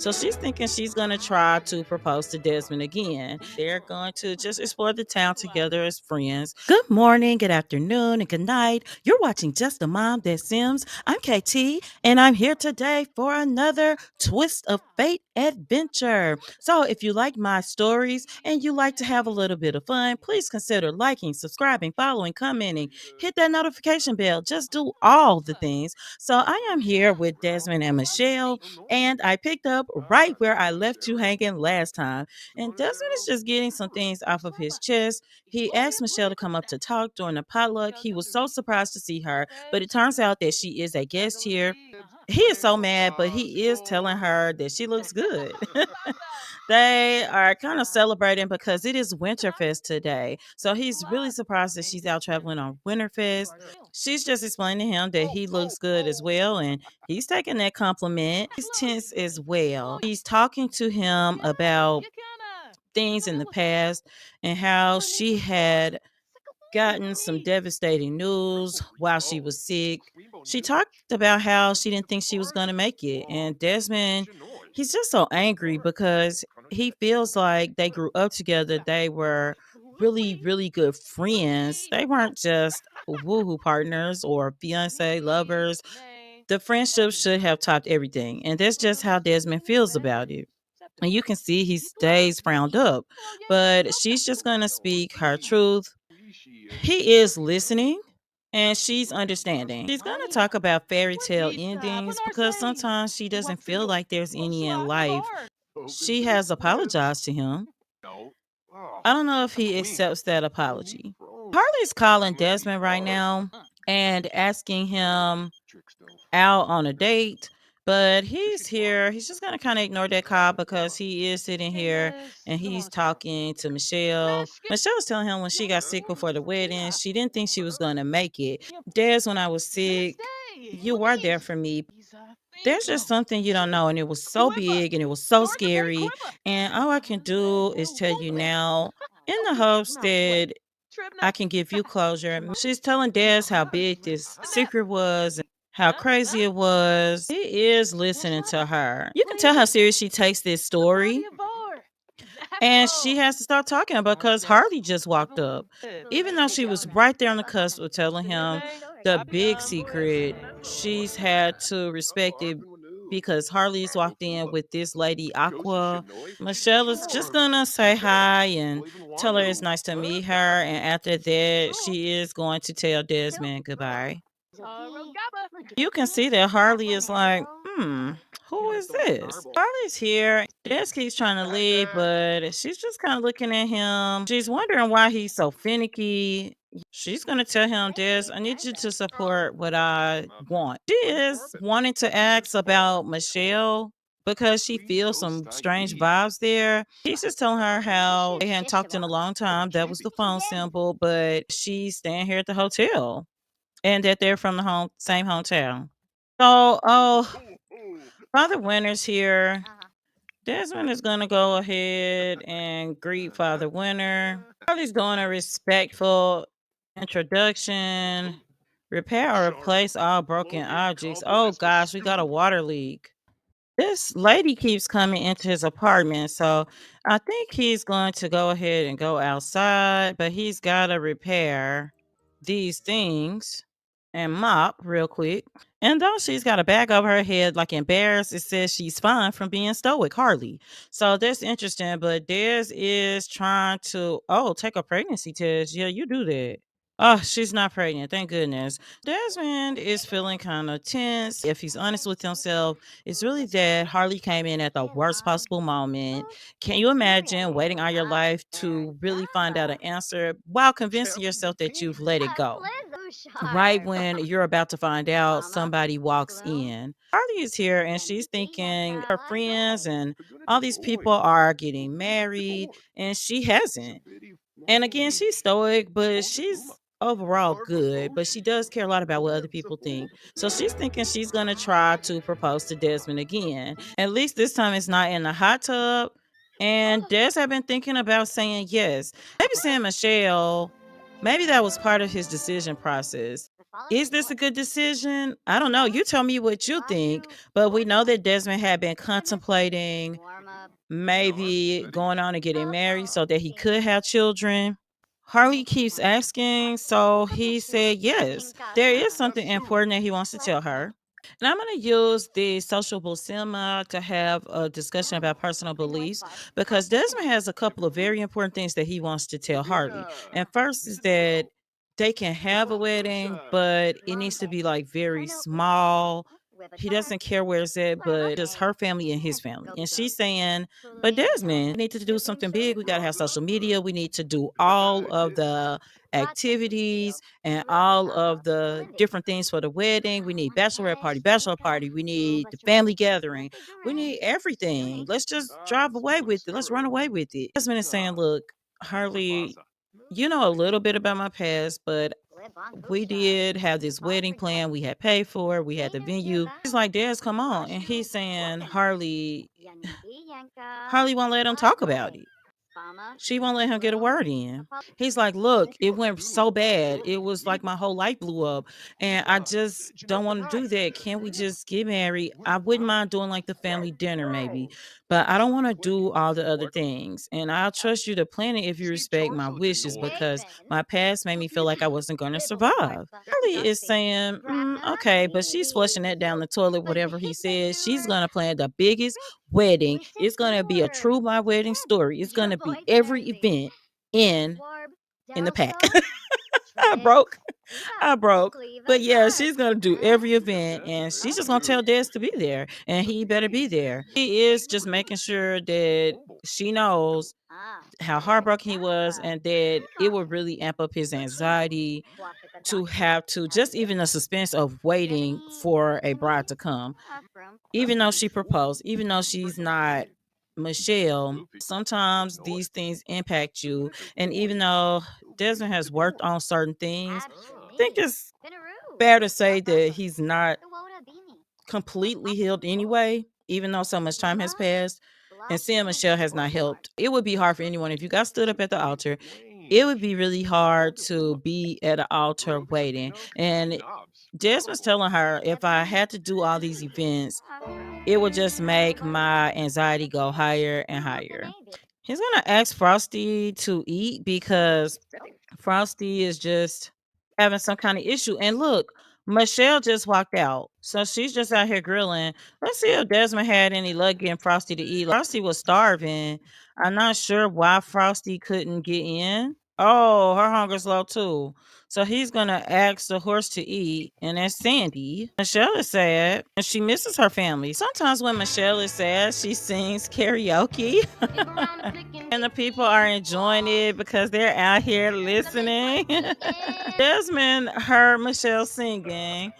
So she's thinking she's going to try to propose to Desmond again. They're going to just explore the town together as friends. Good morning, good afternoon, and good night. You're watching Just a Mom That Sims. I'm KT, and I'm here today for another twist of fate adventure. So if you like my stories and you like to have a little bit of fun, please consider liking, subscribing, following, commenting, hit that notification bell. Just do all the things. So I am here with Desmond and Michelle, and I picked up right where I left you hanging last time. And Desmond is just getting some things off of his chest. He asked Michelle to come up to talk during the potluck. He was so surprised to see her, but it turns out that she is a guest here. He is so mad, but he is telling her that she looks good. They are kind of celebrating because it is Winterfest today. So he's really surprised that she's out traveling on Winterfest. She's just explaining to him that he looks good as well, and he's taking that compliment. He's tense as well. She's talking to him about things in the past and how she had gotten some devastating news while she was sick. She talked about how she didn't think she was going to make it. And Desmond, he's just so angry because he feels like they grew up together. They were really, really good friends. They weren't just woohoo partners or fiance lovers. The friendship should have topped everything. And that's just how Desmond feels about it. And you can see he stays frowned up. But she's just going to speak her truth. He is listening and she's understanding. She's going to talk about fairy tale endings because sometimes she doesn't feel like there's any in life. She has apologized to him. I don't know if he accepts that apology. Harley's calling Desmond right now and asking him out on a date, but he's here. He's just gonna kind of ignore that call because he is sitting here and he's talking to Michelle. Michelle was telling him when she got sick before the wedding, she didn't think she was gonna make it. Des, when I was sick, you were there for me. There's just something you don't know, and it was so big and it was so scary. And all I can do is tell you now, in the hopes that I can give you closure. She's telling Des how big this secret was and how crazy it was. He is listening to her. You can tell how serious she takes this story. And she has to start talking because Harley just walked up. Even though she was right there on the cusp of telling him the big secret, she's had to respect it because Harley's walked in with this lady Aqua. Michelle is just gonna say hi and tell her it's nice to meet her. And after that, she is going to tell Desmond goodbye. You can see that Harley is like, who is this? Harley's here. Des keeps trying to leave, but she's just kind of looking at him. She's wondering why he's so finicky. She's going to tell him, Des, I need you to support what I want. She is wanting to ask about Michelle because she feels some strange vibes there. He's just telling her how they hadn't talked in a long time. That was the phone symbol, but she's staying here at the hotel and that they're from the same hometown. So, Father Winter's here. Desmond is gonna go ahead and greet Father Winter. Charlie's doing a respectful introduction. Repair or replace all broken objects. Oh gosh, we got a water leak. This lady keeps coming into his apartment, so I think he's going to go ahead and go outside, but he's got to repair these things and mop real quick. And though she's got a bag over her head, like embarrassed, it says she's fine from being stoic, hardly. So that's interesting. But Des is trying to, take a pregnancy test. Yeah, you do that. Oh, she's not pregnant. Thank goodness. Desmond is feeling kind of tense. If he's honest with himself, it's really that Harley came in at the worst possible moment. Can you imagine waiting all your life to really find out an answer while convincing yourself that you've let it go? Right when you're about to find out, somebody walks in. Harley is here and she's thinking her friends and all these people are getting married and she hasn't. And again, she's stoic, but she's overall good, but she does care a lot about what other people think. So she's thinking she's going to try to propose to Desmond again. At least this time it's not in the hot tub. And Des had been thinking about saying yes. Maybe saying Michelle, maybe that was part of his decision process. Is this a good decision? I don't know. You tell me what you think. But we know that Desmond had been contemplating maybe going on and getting married so that he could have children. Harley keeps asking, so he said yes. There is something important that he wants to tell her. And I'm going to use the social cinema to have a discussion about personal beliefs because Desmond has a couple of very important things that he wants to tell Harley. And first is that they can have a wedding, but it needs to be like very small. He doesn't care where it's at, but just her family and his family. And she's saying, but Desmond, we need to do something big. We got to have social media. We need to do all of the activities and all of the different things for the wedding. We need bachelorette party, bachelor party. We need the family gathering. We need everything. Let's just drive away with it. Let's run away with it. Desmond is saying, look, Harley, you know a little bit about my past, but we did have this wedding plan. We had paid for it. We had the venue. He's like, Des, come on. And he's saying, Harley won't let him talk about it. She won't let him get a word in. He's like, look, it went so bad. It was like my whole life blew up. And I just don't want to do that. Can't we just get married? I wouldn't mind doing like the family dinner maybe, but I don't want to do all the other things. And I'll trust you to plan it if you respect my wishes because my past made me feel like I wasn't going to survive. Carly is saying, okay, but she's flushing that down the toilet, whatever he says. She's going to plan the biggest wedding. It's going to be a true my wedding story. It's going to be every event in in the pack. I broke. I broke. But yeah, she's gonna do every event and she's just gonna tell Des to be there. And he better be there. He is just making sure that she knows how heartbroken he was and that it would really amp up his anxiety to have to just even the suspense of waiting for a bride to come. Even though she proposed, even though she's not Michelle, sometimes these things impact you. And even though Desmond has worked on certain things, I think it's fair to say that he's not completely healed anyway, even though so much time has passed. And seeing Michelle has not helped. It would be hard for anyone if you got stood up at the altar. It would be really hard to be at an altar waiting. And Desmond's telling her if I had to do all these events, it would just make my anxiety go higher and higher. He's gonna ask Frosty to eat because Frosty is just having some kind of issue. And look, Michelle just walked out. So she's just out here grilling. Let's see if Desmond had any luck getting Frosty to eat. Frosty was starving. I'm not sure why Frosty couldn't get in. Oh, her hunger's low too. So he's gonna ask the horse to eat, and that's Sandy. Michelle is sad and she misses her family. Sometimes when Michelle is sad, she sings karaoke. And the people are enjoying it because they're out here listening. Desmond heard Michelle singing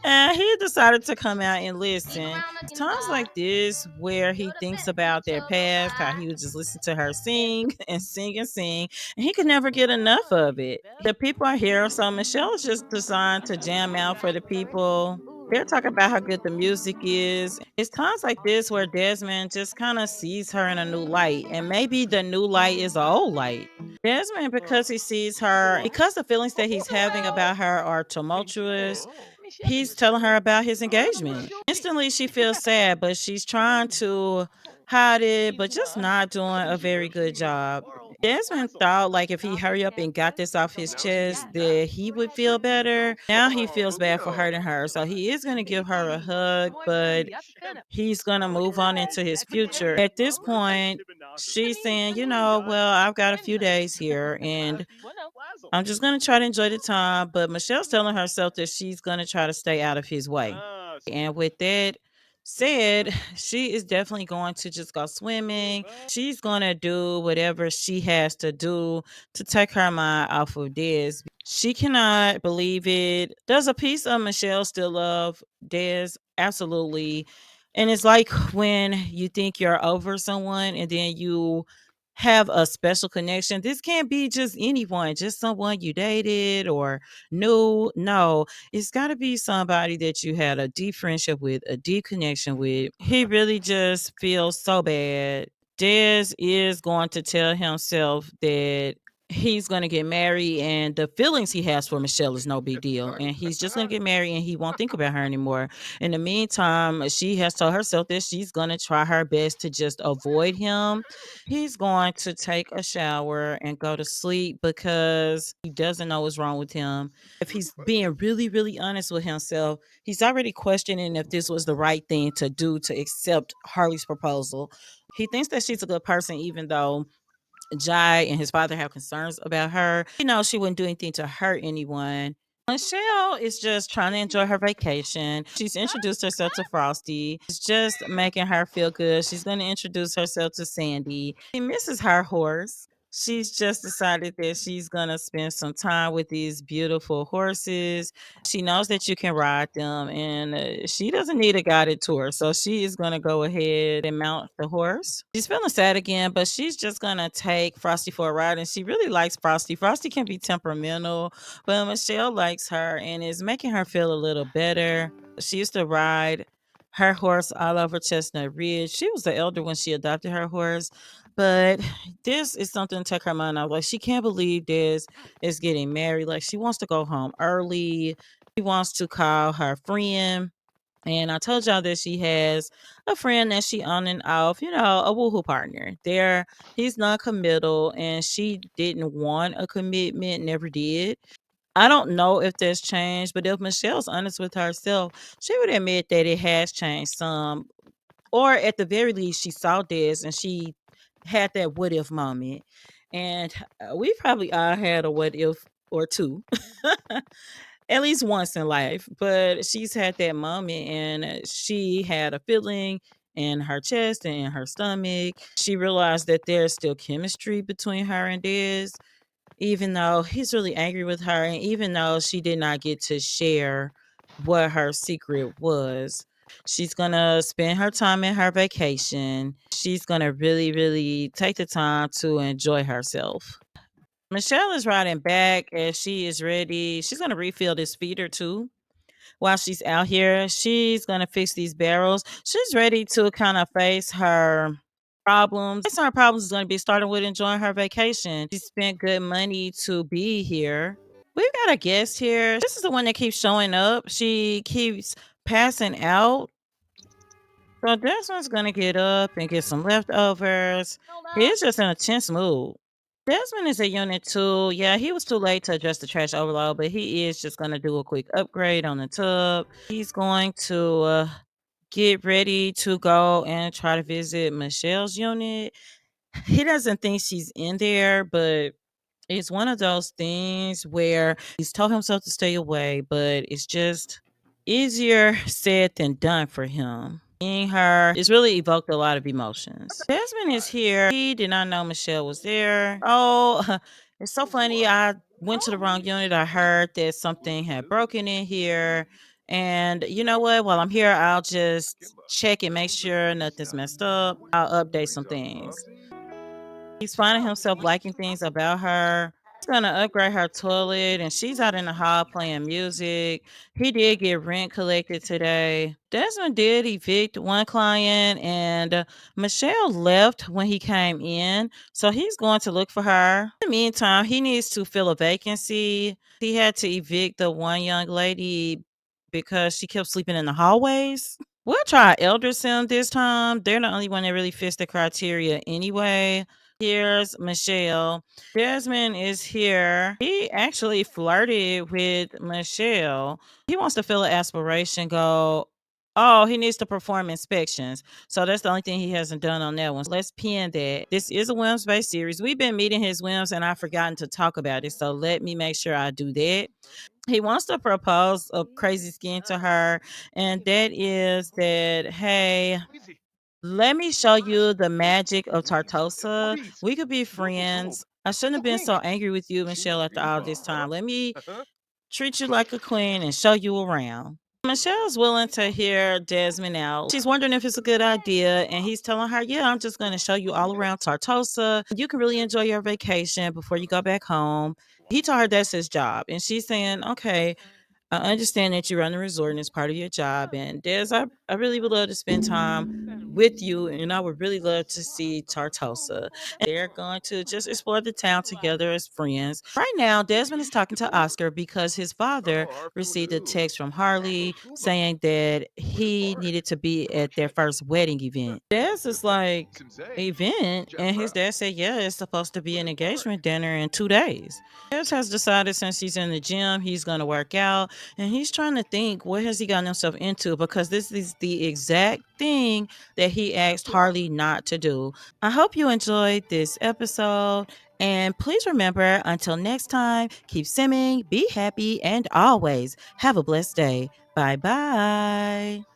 and he decided to come out and listen. Times like this where he thinks about their past, how he would just listen to her sing and sing and sing, and he could never get enough of it. The people are here, so Michelle is just designed to jam out for the people. They're talking about how good the music is. It's times like this where Desmond just kind of sees her in a new light, and maybe the new light is an old light. Desmond, because he sees her, because the feelings that he's having about her are tumultuous, he's telling her about his engagement. Instantly, she feels sad, but she's trying to hide it, but just not doing a very good job. Desmond thought like if he hurry up and got this off his chest, that he would feel better. Now he feels bad for hurting her. So he is going to give her a hug, but he's going to move on into his future. At this point, she's saying, well, I've got a few days here and I'm just going to try to enjoy the time. But Michelle's telling herself that she's going to try to stay out of his way. And with that said, she is definitely going to just go swimming. She's going to do whatever she has to do to take her mind off of Des. She cannot believe it. Does a piece of Michelle still love Des? Absolutely. And it's like when you think you're over someone and then you have a special connection. This can't be just anyone, just someone you dated or knew. No, it's got to be somebody that you had a deep friendship with, a deep connection with. He really just feels so bad. Des is going to tell himself that he's gonna get married, and the feelings he has for Michelle is no big deal, and he's just gonna get married and he won't think about her anymore. In the meantime, she has told herself that she's gonna try her best to just avoid him. He's going to take a shower and go to sleep because he doesn't know what's wrong with him. If he's being really, really honest with himself, he's already questioning if this was the right thing to do to accept Harley's proposal. He thinks that she's a good person, even though Jai and his father have concerns about her. He knows she wouldn't do anything to hurt anyone. Michelle is just trying to enjoy her vacation. She's introduced herself to Frosty. It's just making her feel good. She's going to introduce herself to Sandy. She misses her horse. She's just decided that she's going to spend some time with these beautiful horses. She knows that you can ride them, and she doesn't need a guided tour. So she is going to go ahead and mount the horse. She's feeling sad again, but she's just going to take Frosty for a ride. And she really likes Frosty. Frosty can be temperamental, but Michelle likes her and is making her feel a little better. She used to ride her horse all over Chestnut Ridge. She was the elder when she adopted her horse, but this is something to take her mind out. Like, she can't believe this is getting married. Like, she wants to go home early. She wants to call her friend. And I told y'all that she has a friend that she on and off, a woohoo partner. He's non-committal, and she didn't want a commitment, never did. I don't know if that's changed, but if Michelle's honest with herself, she would admit that it has changed some. Or at the very least, she saw this and she had that what if moment. And we probably all had a what if or two. At least once in life, but she's had that moment, and she had a feeling in her chest and in her stomach. She realized that there's still chemistry between her and Diz, even though he's really angry with her, and even though she did not get to share what her secret was. She's gonna spend her time in her vacation. She's gonna really, really take the time to enjoy herself. Michelle is riding back as she is ready. She's gonna refill this feeder too. While she's out here, she's gonna fix these barrels. She's ready to kind of face her problems. Facing her problems is gonna be starting with enjoying her vacation. She spent good money to be here. We've got a guest here. This is the one that keeps showing up. She keeps passing out. So Desmond's gonna get up and get some leftovers. He's just in a tense mood. Desmond is a unit too. Yeah, he was too late to address the trash overload, but he is just gonna do a quick upgrade on the tub. He's going to get ready to go and try to visit Michelle's unit. He doesn't think she's in there, but it's one of those things where he's told himself to stay away, but it's just easier said than done for him. Seeing her, it's really evoked a lot of emotions. Desmond is here. He did not know Michelle was there. Oh, it's so funny. I went to the wrong unit. I heard that something had broken in here. And you know what? While I'm here, I'll just check and make sure nothing's messed up. I'll update some things. He's finding himself liking things about her. He's gonna upgrade her toilet, and she's out in the hall playing music. He did get rent collected today. Desmond did evict one client, and Michelle left when he came in, so he's going to look for her. In the meantime, he needs to fill a vacancy. He had to evict the one young lady because she kept sleeping in the hallways. We'll try Elder Sim this time. They're the only one that really fits the criteria anyway. Here's Michelle. Desmond is here. He actually flirted with Michelle. He wants to feel an aspiration go. Oh, he needs to perform inspections. So that's the only thing he hasn't done on that one. So let's pin that. This is a whims based series. We've been meeting his whims and I've forgotten to talk about it. So let me make sure I do that. He wants to propose a crazy scheme to her, and that is that, hey, let me show you the magic of Tartosa. We could be friends. I shouldn't have been so angry with you, Michelle, after all this time. Let me treat you like a queen and show you around. Michelle's willing to hear Desmond out. She's wondering if it's a good idea, and he's telling her, yeah, I'm just going to show you all around Tartosa. You can really enjoy your vacation before you go back home. He told her that's his job, and she's saying, okay, I understand that you run a resort and it's part of your job. And Des, I really would love to spend time with you, and I would really love to see Tartosa. They're going to just explore the town together as friends. Right now, Desmond is talking to Oscar because his father received a text from Harley saying that he needed to be at their first wedding event. Des is like, event? And his dad said, yeah, it's supposed to be an engagement dinner in 2 days. Des has decided since he's in the gym, he's going to work out, and he's trying to think what has he gotten himself into, because this is the exact thing that he asked Harley not to do. I hope you enjoyed this episode. And please remember, until next time, keep simming, be happy, and always have a blessed day. Bye bye.